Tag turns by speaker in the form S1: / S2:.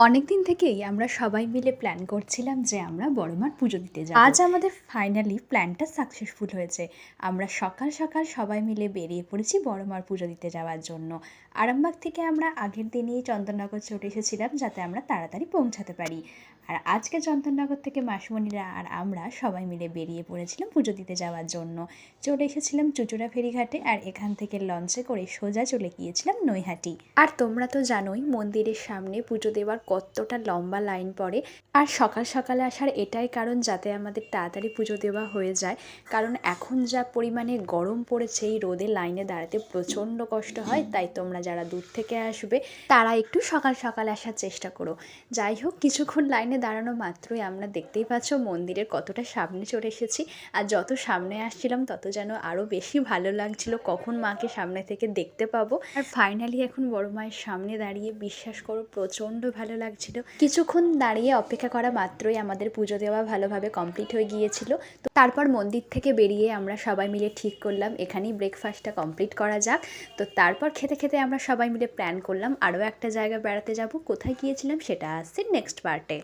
S1: অনেকদিন থেকেই আমরা সবাই মিলে প্ল্যান করছিলাম যে আমরা বড়মার পুজো দিতে যাব। আজ আমাদের ফাইনালি প্ল্যানটা সাকসেসফুল হয়েছে। আমরা সকাল সকাল সবাই মিলে বেরিয়ে পড়েছি বড়মার পুজো দিতে যাওয়ার জন্য। আরামবাগ থেকে আমরা আগের দিনই চন্দননগর চলে এসেছিলাম যাতে আমরা তাড়াতাড়ি পৌঁছাতে পারি। আর আজকে চন্দননগর থেকে মাসিমণিরা আর আমরা সবাই মিলে বেরিয়ে পড়েছিলাম পুজো দিতে যাওয়ার জন্য। চলে এসেছিলাম চুঁচুড়া ফেরিঘাটে, আর এখান থেকে লঞ্চে করে সোজা চলে গিয়েছিলাম নৈহাটি। আর তোমরা তো জানোই মন্দিরের সামনে পুজো দেওয়ার কতটা লম্বা লাইন পড়ে। আর সকাল সকালে আসার এটাই কারণ যাতে আমাদের তাড়াতাড়ি পুজো দেওয়া হয়ে যায়, কারণ এখন যা পরিমাণে গরম পড়েছে এই রোদে লাইনে দাঁড়াতে প্রচণ্ড কষ্ট হয়। তাই তোমরা যারা দূর থেকে আসবে তারা একটু সকাল সকাল আসার চেষ্টা করো। যাই হোক, কিছুক্ষণ লাইনে দাঁড়ানো মাত্রই আমরা দেখতেই পাচ্ছ মন্দিরের কতটা সামনে চলে এসেছি। আর যত সামনে আসছিলাম তত যেন আরও বেশি ভালো লাগছিল কখন মাকে সামনে থেকে দেখতে পাবো। আর ফাইনালি এখন বড় মায়ের সামনে দাঁড়িয়ে বিশ্বাস করো প্রচণ্ড ভালো লাগছিল। কিছুক্ষণ দাঁড়িয়ে অপেক্ষা করা মাত্রই আমাদের পুজো দেওয়া ভালোভাবে কমপ্লিট হয়ে গিয়েছিল। তো তারপর মন্দির থেকে বেরিয়ে আমরা সবাই মিলে ঠিক করলাম এখানেই ব্রেকফাস্টটা কমপ্লিট করা যাক। তো তারপর খেতে খেতে আমরা সবাই মিলে প্ল্যান করলাম আরও একটা জায়গা বেড়াতে যাব। কোথায় গিয়েছিলাম সেটা আসছে নেক্সট পার্টে।